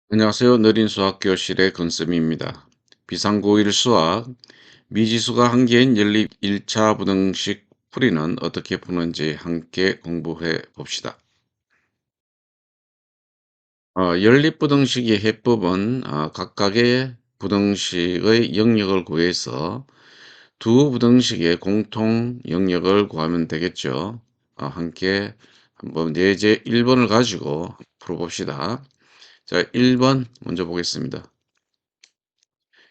안녕하세요. 느린 수학 교실의 건쌤입니다. 비상고일 수학 미지수가 한 개인 연립 1차 부등식 풀이는 어떻게 푸는지 함께 공부해 봅시다. 연립부등식의 해법은 각각의 부등식의 영역을 구해서 두 부등식의 공통 영역을 구하면 되겠죠. 함께 한번 예제 1번을 가지고 풀어봅시다. 자, 1번 먼저 보겠습니다.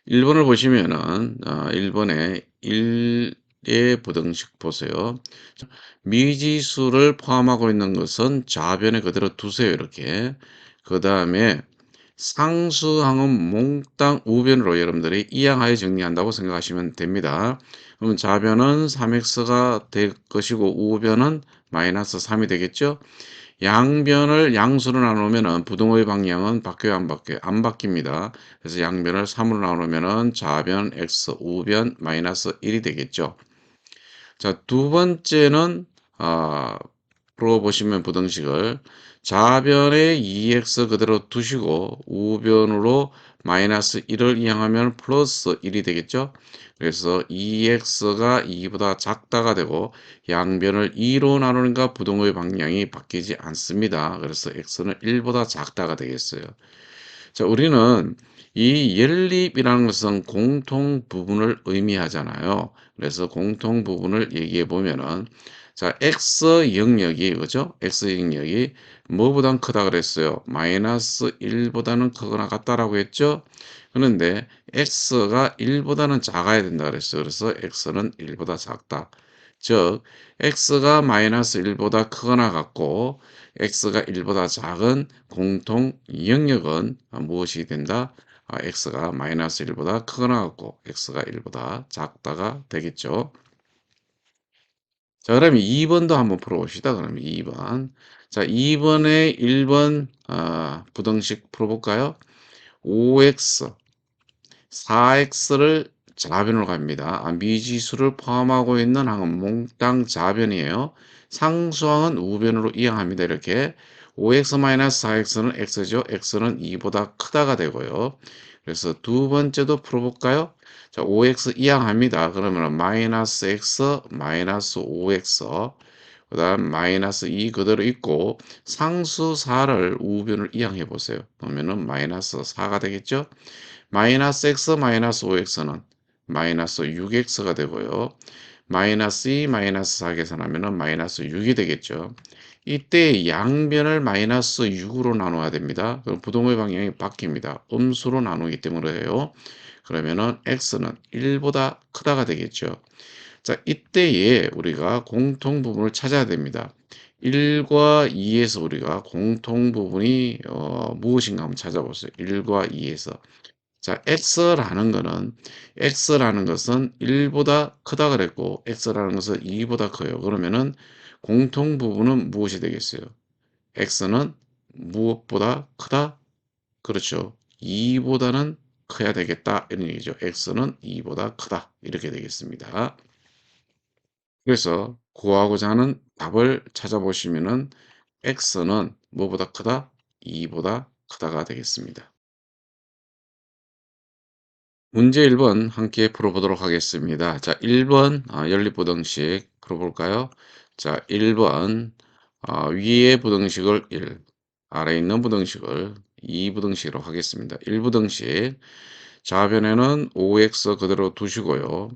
1번을 보시면은 1번에 1의 부등식 보세요. 미지수를 포함하고 있는 것은 좌변에 그대로 두세요. 이렇게. 그 다음에 상수항은 몽땅 우변으로 여러분들이 이항하여 정리한다고 생각하시면 됩니다. 그럼 좌변은 3x가 될 것이고 우변은 마이너스 3이 되겠죠. 양변을 양수로 나누면은 부등호의 방향은 바뀌어요, 안 바뀌어요? 안 바뀝니다. 그래서 양변을 3으로 나누면은 좌변 x, 우변 마이너스 1이 되겠죠. 자, 두 번째는 아, 풀어보시면 부등식을 좌변에 2x 그대로 두시고 우변으로 마이너스 1을 이항하면 플러스 1이 되겠죠. 그래서 2x가 2보다 작다가 되고 양변을 2로 나누니까 부등호의 방향이 바뀌지 않습니다. 그래서 x는 1보다 작다가 되겠어요. 자, 우리는 이 연립이라는 것은 공통 부분을 의미하잖아요. 그래서 공통 부분을 얘기해 보면은 자, x 영역이 그죠? x 영역이 뭐보단 크다 그랬어요? 마이너스 1보다는 크거나 같다라고 했죠? 그런데 x가 1보다는 작아야 된다 그랬어요. 그래서 x는 1보다 작다. 즉 x가 마이너스 1보다 크거나 같고 x가 1보다 작은 공통 영역은 무엇이 된다? x가 마이너스 1보다 크거나 같고 x가 1보다 작다가 되겠죠. 자, 그러면 2번도 한번 풀어봅시다. 그러면 2번. 자, 2번에 1번 부등식 풀어볼까요? 5x, 4x를 좌변으로 갑니다. 미지수를 포함하고 있는 항은 몽땅 좌변이에요. 상수항은 우변으로 이항합니다. 이렇게 5x-4x는 x죠. x는 2보다 크다가 되고요. 그래서 두 번째도 풀어볼까요? 자, 5x 이항합니다. 그러면 마이너스 x 마이너스 5x 그 다음 마이너스 2 그대로 있고 상수 4를 우변을 이항해 보세요. 그러면은 마이너스 4가 되겠죠. 마이너스 x 마이너스 5x는 마이너스 6x가 되고요. 마이너스 2 마이너스 4 계산하면 마이너스 6이 되겠죠. 이때 양변을 마이너스 6으로 나눠야 됩니다. 그럼 부동의 방향이 바뀝니다. 음수로 나누기 때문에요. 그러면은 x는 1보다 크다가 되겠죠. 자, 이때에 우리가 공통 부분을 찾아야 됩니다. 1과 2에서 우리가 공통 부분이 무엇인가 한번 찾아보세요. 1과 2에서. 자, x라는 것은 1보다 크다 그랬고 x라는 것은 2보다 커요. 그러면은 공통 부분은 무엇이 되겠어요? x는 무엇보다 크다? 그렇죠. 2보다는 커야 되겠다 이런 얘기죠. x는 2보다 크다 이렇게 되겠습니다. 그래서 구하고자 하는 답을 찾아보시면은 x는 뭐보다 크다? 2보다 크다가 되겠습니다. 문제 1번 함께 풀어보도록 하겠습니다. 자, 1번 연립부등식 풀어볼까요? 자, 1번 위에 부등식을 1, 아래에 있는 부등식을 2부등식으로 하겠습니다. 1부등식 좌변에는 5x 그대로 두시고요.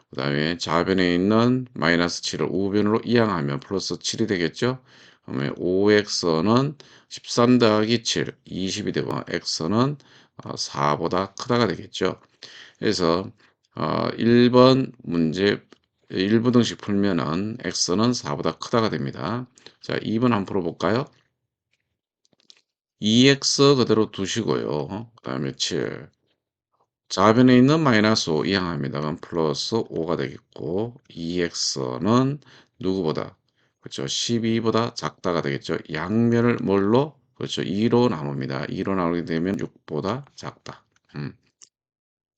그 다음에 좌변에 있는 마이너스 7을 우변으로 이항하면 플러스 7이 되겠죠? 그러면 5x는 13 더하기 7, 20이 되고 x는 4보다 크다가 되겠죠. 그래서 1번 문제 1부등식 풀면은 x는 4보다 크다가 됩니다. 자, 2번 한번 풀어볼까요? 2x 그대로 두시고요. 그 다음에 7. 좌변에 있는 마이너스 5 이항합니다. 그럼 플러스 5가 되겠고 2x는 누구보다 그렇죠. 12보다 작다가 되겠죠. 양면을 뭘로? 그렇죠. 2로 나눕니다. 2로 나누게 되면 6보다 작다.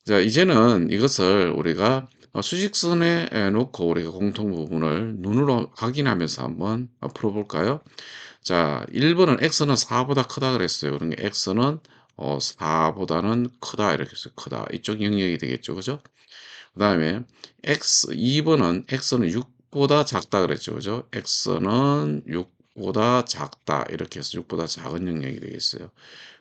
자, 이제는 이것을 우리가 수직선에 놓고 우리가 공통 부분을 눈으로 확인하면서 한번 풀어볼까요? 자, 1번은 x는 4보다 크다 그랬어요. 그러니까 x는 4보다는 크다 이렇게 해서 크다. 이쪽 영역이 되겠죠. 그죠? 그다음에 x 2번은 x는 6보다 작다 그랬죠. 그죠? x는 6보다 작다. 이렇게 해서 6보다 작은 영역이 되겠어요.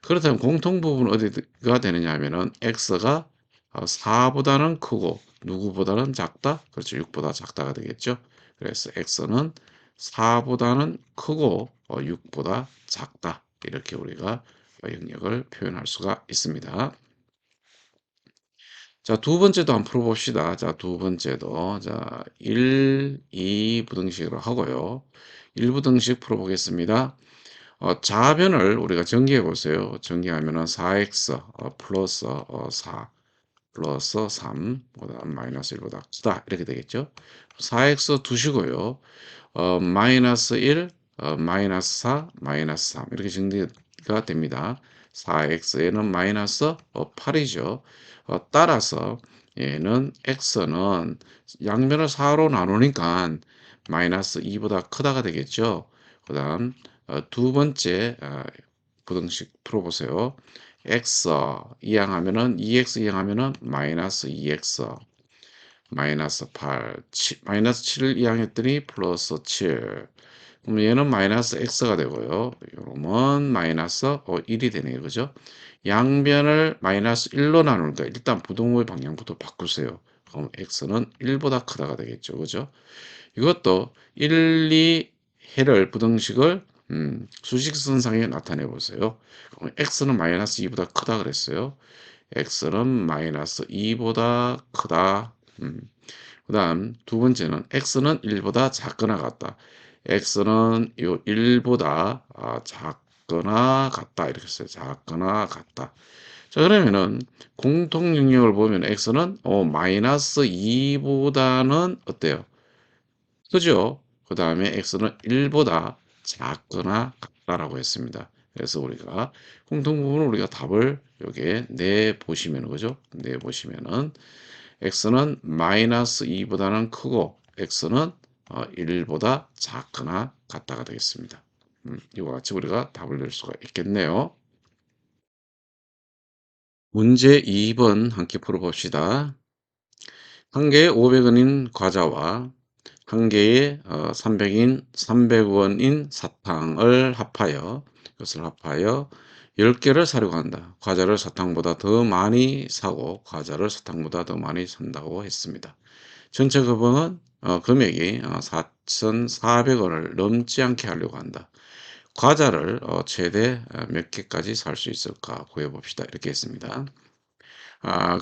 그렇다면 공통 부분은 어디가 되느냐 하면은 x가 4보다는 크고 누구보다는 작다? 그렇죠. 6보다 작다가 되겠죠. 그래서 x는 4보다는 크고 6보다 작다. 이렇게 우리가 영역을 표현할 수가 있습니다. 자, 두 번째도 한번 풀어봅시다. 자, 두 번째도. 자, 1, 2 부등식으로 하고요. 1 부등식 풀어보겠습니다. 좌변을 우리가 전개해 보세요. 전개하면은 4x 플러스 4 플러스 3 그다음 마이너스 1보다 크다 이렇게 되겠죠. 4x 두시고요. 마이너스 1 마이너스 4 마이너스 3 이렇게 정리가 됩니다. 4x에는 마이너스 8이죠. 따라서 얘는 x는 양면을 4로 나누니까 마이너스 2보다 크다가 되겠죠. 그다음 두 번째 부등식 풀어보세요. x 이항하면은 2x 이항하면은 마이너스 2x 마이너스 8 마이너스 7을 이항했더니 플러스 7 그럼 얘는 마이너스 x가 되고요. 요러면 마이너스 1이 되네요. 그죠? 양변을 마이너스 1로 나누니까 일단 부동호의 방향부터 바꾸세요. 그럼 x는 1보다 크다가 되겠죠. 그죠? 이것도 1, 2 해를 부등식을 수직선상에 나타내 보세요. 그럼 x는 마이너스 2보다 크다 그랬어요. x는 마이너스 2보다 크다. 그다음 두 번째는 x는 1보다 작거나 같다. x는 요 1보다 작거나 같다 이렇게 써요. 작거나 같다. 자, 그러면은 공통 영역을 보면 x는 마이너스 2보다는 어때요? 그죠? 그다음에 x는 1보다 작거나 같다라고 했습니다. 그래서 우리가 공통 부분을 우리가 답을 여기에 내 보시면 그죠? 내 보시면은 x는 마이너스 2보다는 크고 x는 1보다 작거나 같다가 되겠습니다. 이와 같이 우리가 답을 낼 수가 있겠네요. 문제 2번 함께 풀어봅시다. 한 개에 500원인 과자와 한 개에 300원인 사탕을 합하여 이것을 합하여 10개를 사려고 한다. 과자를 사탕보다 더 많이 사고 과자를 사탕보다 더 많이 산다고 했습니다. 전체 금액이 4,400원을 넘지 않게 하려고 한다. 과자를 최대 몇 개까지 살 수 있을까 구해봅시다. 이렇게 했습니다.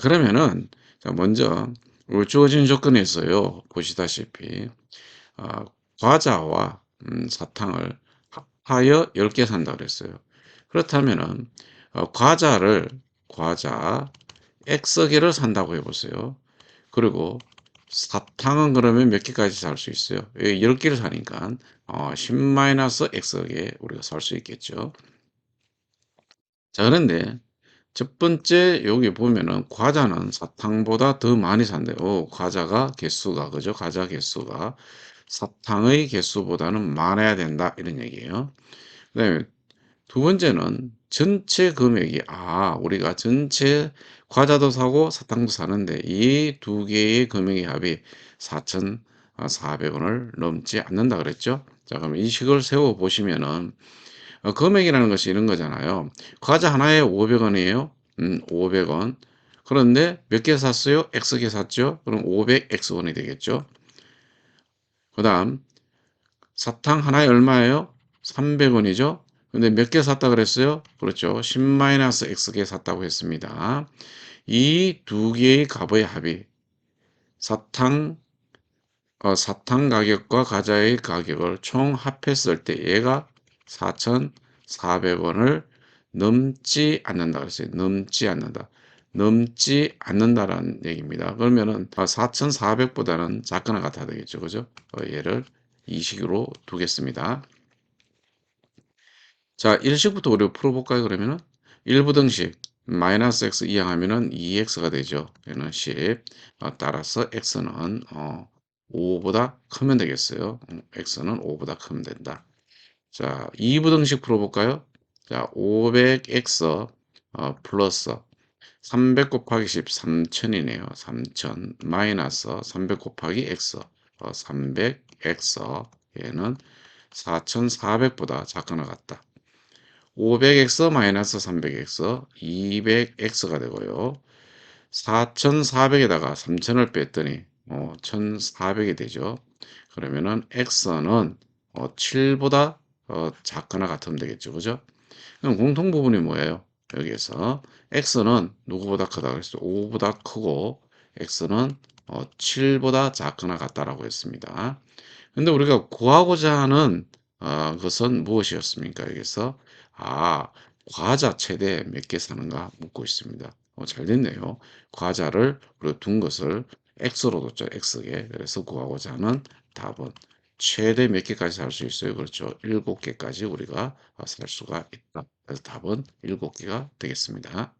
그러면은 자 먼저 주어진 조건이 있어요. 보시다시피 아 과자와 사탕을 합하여 10개 산다 그랬어요. 그렇다면은 과자 X 개를 산다고 해 보세요. 그리고 사탕은 그러면 몇 개까지 살 수 있어요? 10 개를 사니까 10 마이너스 X 개 우리가 살 수 있겠죠. 자, 그런데 첫 번째 여기 보면은 과자는 사탕보다 더 많이 산대요. 과자가 개수가 그죠? 과자 개수가 사탕의 개수보다는 많아야 된다 이런 얘기예요. 그다음에 두 번째는 전체 금액이 우리가 전체 과자도 사고 사탕도 사는데 이 두 개의 금액의 합이 4,400원을 넘지 않는다 그랬죠. 자, 그럼 이 식을 세워 보시면은 금액이라는 것이 이런 거잖아요. 과자 하나에 500원이에요. 500원. 그런데 몇 개 샀어요? X개 샀죠? 그럼 500X원이 되겠죠. 그다음 사탕 하나에 얼마예요? 300원이죠. 근데 몇 개 샀다 그랬어요? 그렇죠. 10-X개 샀다고 했습니다. 이 두 개의 값의 합이 사탕 사탕 가격과 과자의 가격을 총 합했을 때 얘가 4,400원을 넘지 않는다 그랬어요. 넘지 않는다. 넘지 않는다라는 얘기입니다. 그러면은 4,400보다는 작거나 같아야 되겠죠. 그죠? 얘를 이 식으로 두겠습니다. 자, 1식부터 우리 풀어볼까요? 그러면은 1부등식 마이너스 x 이항하면은 2x가 되죠. 얘는 10. 따라서 x는 5보다 크면 되겠어요. x는 5보다 크면 된다. 자, 2부등식 풀어볼까요? 자, 500x 플러스 300 곱하기 10 3000이네요. 3000 마이너스 300 곱하기 x 300 x 얘는 4400 보다 작거나 같다. 500x 마이너스 300x 200x가 되고요. 4400에다가 3000을 뺐더니 1400이 되죠. 그러면은 x는 7보다 작거나 같으면 되겠죠. 그죠? 그럼 공통 부분이 뭐예요? 여기에서 x는 누구보다 크다 그랬어. 5보다 크고 x는 7보다 작거나 같다라고 했습니다. 근데 우리가 구하고자 하는 것은 무엇이었습니까? 여기서 아 과자 최대 몇 개 사는가 묻고 있습니다. 잘 됐네요. 과자를 우리가 둔 것을 x로 뒀죠. x개. 그래서 구하고자 하는 답은 최대 몇 개까지 살 수 있어요? 그렇죠. 7개까지 우리가 살 수가 있다. 그래서 답은 7개가 되겠습니다.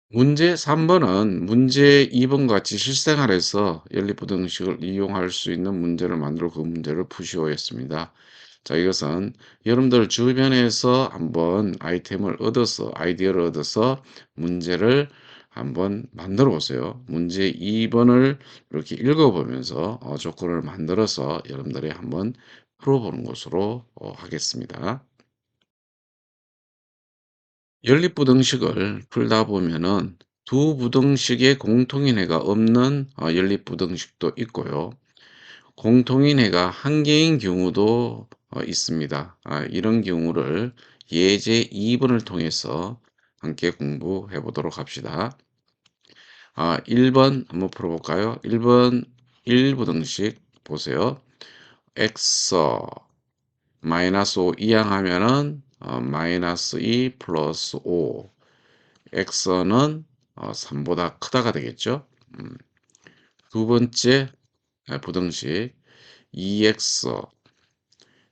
문제 3번은 문제 2번과 같이 실생활에서 연립부등식을 이용할 수 있는 문제를 만들어 그 문제를 푸시오였습니다. 자, 이것은 여러분들 주변에서 한번 아이템을 얻어서, 아이디어를 얻어서 문제를 한번 만들어 보세요. 문제 2번을 이렇게 읽어보면서 조건을 만들어서 여러분들이 한번 풀어보는 것으로 하겠습니다. 연립부등식을 풀다 보면은 두 부등식의 공통인해가 없는 연립부등식도 있고요. 공통인해가 한 개인 경우도 있습니다. 이런 경우를 예제 2번을 통해서 함께 공부해 보도록 합시다. 1번 한번 풀어볼까요? 1번 1부등식 보세요. x 마이너스 5 이항하면은 마이너스 2 플러스 5 x는 3보다 크다가 되겠죠. 음, 두 번째 부등식 2x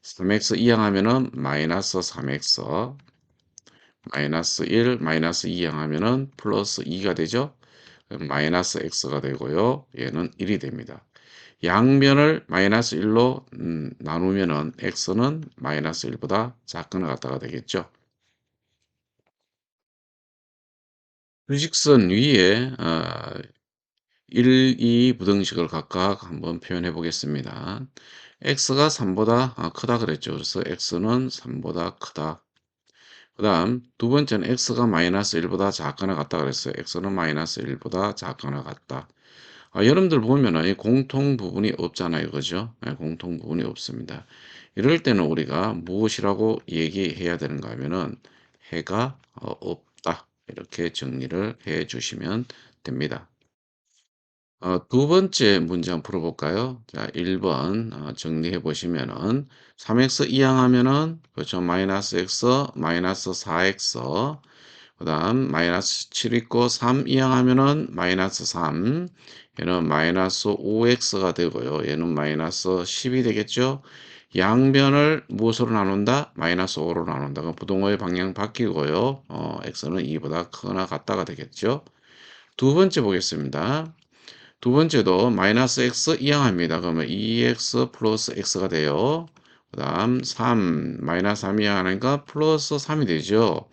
3x 이항하면은 마이너스 3x 마이너스 1 마이너스 2항하면은 플러스 2가 되죠. 마이너스 x가 되고요. 얘는 1이 됩니다. 양변을 마이너스 1로 나누면은 x는 마이너스 1보다 작거나 같다가 되겠죠. 휴직선 위에 1, 2 부등식을 각각 한번 표현해 보겠습니다. x가 3보다 크다 그랬죠. 그래서 x는 3보다 크다. 그 다음 두 번째는 x가 마이너스 1보다 작거나 같다 그랬어요. x는 마이너스 1보다 작거나 같다. 여러분들 보면은 이 공통 부분이 없잖아요. 그죠? 공통 부분이 없습니다. 이럴 때는 우리가 무엇이라고 얘기해야 되는가 하면은 해가 없다. 이렇게 정리를 해 주시면 됩니다. 두 번째 문제 한번 풀어볼까요? 자, 1번 정리해 보시면은 3x 이항하면은 그렇죠. 마이너스 x 마이너스 4x 그다음 마이너스 7 있고 3 이항하면은 마이너스 3 얘는 마이너스 5x가 되고요. 얘는 마이너스 10이 되겠죠. 양변을 무엇으로 나눈다? 마이너스 5로 나눈다. 그럼 부동호의 방향 바뀌고요. x는 2보다 크거나 같다가 되겠죠. 두 번째 보겠습니다. 두 번째도 마이너스 x 이항합니다. 그러면 2x 플러스 x가 돼요. 그 다음 3 마이너스 3 이항하니까 플러스 3이 되죠.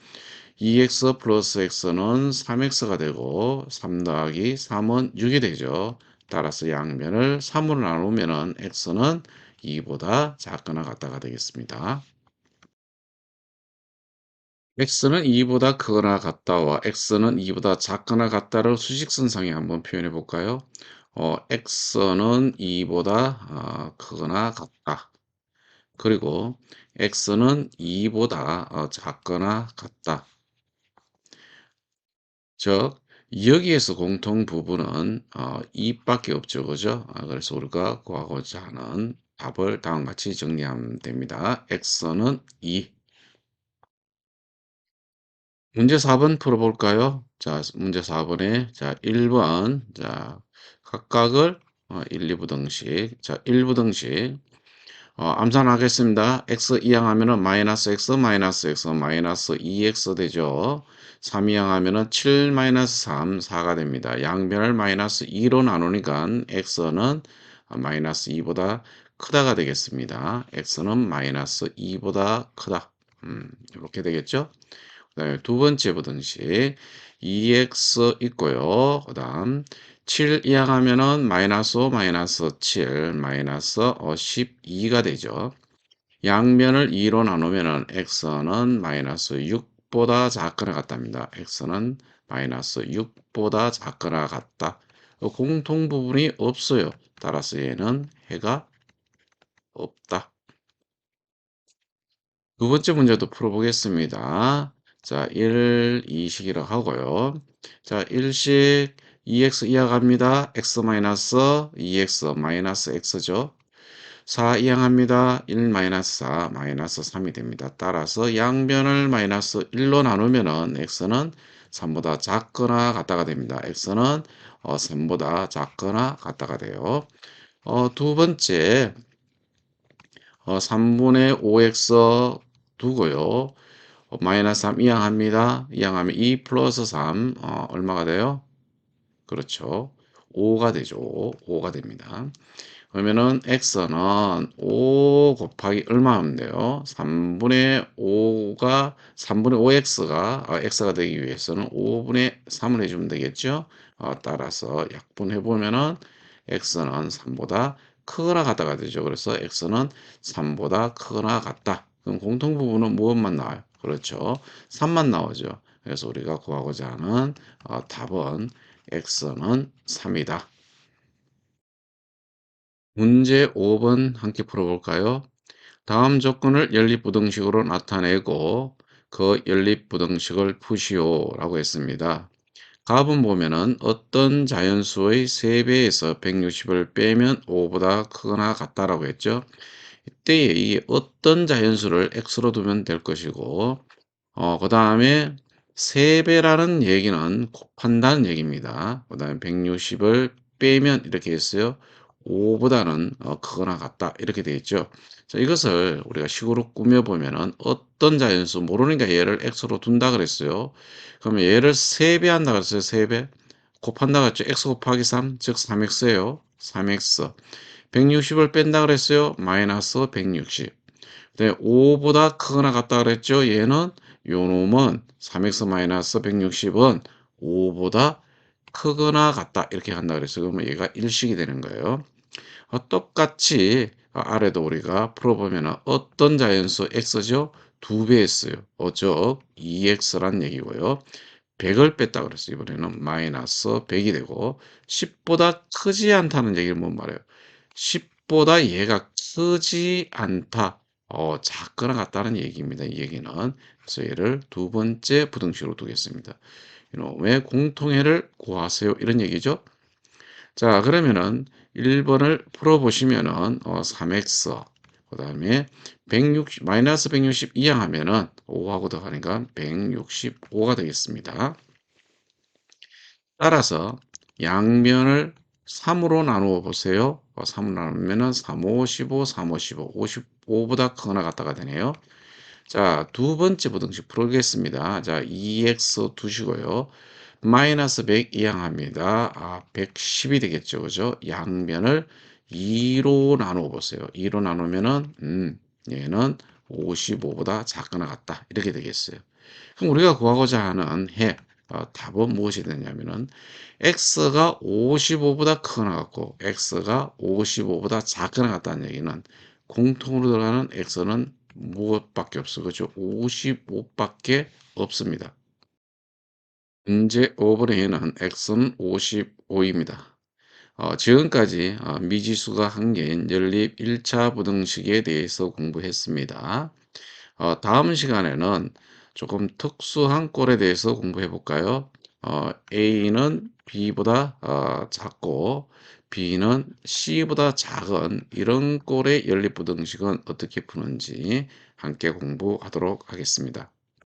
2x 플러스 x는 3x가 되고 3 더하기 3은 6이 되죠. 따라서 양면을 3으로 나누면 x는 2보다 작거나 같다가 되겠습니다. x는 2보다 크거나 같다와 x는 2보다 작거나 같다를 수직선상에 한번 표현해 볼까요? x는 2보다 크거나 같다. 그리고 x는 2보다 작거나 같다. 즉 여기에서 공통 부분은 2밖에 없죠. 그죠? 그래서 우리가 구하고자 하는 답을 다음과 같이 정리하면 됩니다. x는 2 문제 4번 풀어볼까요? 자, 문제 4번에, 자, 1번, 자, 각각을 1, 2부등식, 자, 1부등식, 암산하겠습니다. x 이항하면은 마이너스 x, 마이너스 x, 마이너스 2x 되죠. 3 이항하면은 7 마이너스 3, 4가 됩니다. 양변을 마이너스 2로 나누니까 x는 마이너스 2보다 크다가 되겠습니다. x는 마이너스 2보다 크다. 이렇게 되겠죠. 그다음에 두 번째 부등식 2x 있고요. 그다음 7 이항하면은 마이너스 5 마이너스 7 마이너스 12가 되죠. 양면을 2로 나누면은 x는 마이너스 6보다 작거나 같답니다. x는 마이너스 6보다 작거나 같다. 공통 부분이 없어요. 따라서 얘는 해가 없다. 두 번째 문제도 풀어보겠습니다. 자, 1, 2식이라고 하고요. 자, 1식 2x 이항합니다. x 마이너스 2x 마이너스 x죠. 4 이항합니다. 1 마이너스 4 마이너스 3이 됩니다. 따라서 양변을 마이너스 1로 나누면은 x는 3보다 작거나 같다가 됩니다. x는 3보다 작거나 같다가 돼요. 두 번째 3분의 5x 두고요. 마이너스 3 이항합니다. 이항하면 2 플러스 3 얼마가 돼요? 그렇죠. 5가 되죠. 5가 됩니다. 그러면은 x는 5 곱하기 얼마 하면 돼요? 3분의 5x가 x가 되기 위해서는 5분의 3을 해주면 되겠죠? 따라서 약분해 보면은 x는 3보다 크거나 같다가 되죠. 그래서 x는 3보다 크거나 같다. 그럼 공통 부분은 무엇만 나와요? 그렇죠. 3만 나오죠. 그래서 우리가 구하고자 하는 답은 x는 3이다. 문제 5번 함께 풀어볼까요? 다음 조건을 연립부등식으로 나타내고 그 연립부등식을 푸시오 라고 했습니다. 답은 보면은 어떤 자연수의 3배에서 160을 빼면 5보다 크거나 같다라고 했죠. 이때에 이게 어떤 자연수를 x로 두면 될 것이고 그다음에 3배라는 얘기는 곱한다는 얘기입니다. 그다음에 160을 빼면 이렇게 했어요. 5보다는 크거나 같다. 이렇게 되어 있죠. 자, 이것을 우리가 식으로 꾸며 보면은 어떤 자연수 모르니까 얘를 x로 둔다 그랬어요. 그러면 얘를 3배 한다 그랬어요. 3배. 곱한다 그랬죠. x 곱하기 3, 즉 3x예요. 3x. 160을 뺀다 그랬어요. 마이너스 160. 네, 5보다 크거나 같다 그랬죠. 얘는 요 놈은 3x-160은 5보다 크거나 같다 이렇게 한다 그랬어요. 그러면 얘가 일식이 되는 거예요. 똑같이 아래도 우리가 풀어보면 어떤 자연수 x죠? 2배 했어요. 즉 2x란 얘기고요. 100을 뺐다 그랬어요. 이번에는 마이너스 100이 되고 10보다 크지 않다는 얘기를 못 말해요. 10보다 얘가 크지 않다. 작거나 같다는 얘기입니다. 이 얘기는. 그래서 얘를 두 번째 부등식으로 두겠습니다. 이놈의 공통해를 구하세요. 이런 얘기죠. 자, 그러면은 1번을 풀어보시면은 3x 그다음에 160 마이너스 160 이항하면은 5하고 더하니까 165가 되겠습니다. 따라서 양면을 3으로 나누어 보세요. 3으로 나누면은 3, 5, 15, 3, 5, 15, 55보다 크거나 같다가 되네요. 자, 두 번째 부등식 풀겠습니다. 자, 2x 두시고요. 마이너스 100 이항합니다. 110이 되겠죠. 그죠? 양면을 2로 나누어 보세요. 2로 나누면은, 얘는 55보다 작거나 같다. 이렇게 되겠어요. 그럼 우리가 구하고자 하는 답은 무엇이 되냐면은, x가 55보다 크거나 같고, x가 55보다 작거나 같다는 얘기는 공통으로 들어가는 x는 무엇밖에 없어. 그죠? 55밖에 없습니다. 문제 5번에는 x는 55입니다. 지금까지 미지수가 한 개인 연립 1차 부등식에 대해서 공부했습니다. 다음 시간에는 조금 특수한 꼴에 대해서 공부해 볼까요? A는 B보다 작고 B는 C보다 작은 이런 꼴의 연립 부등식은 어떻게 푸는지 함께 공부하도록 하겠습니다.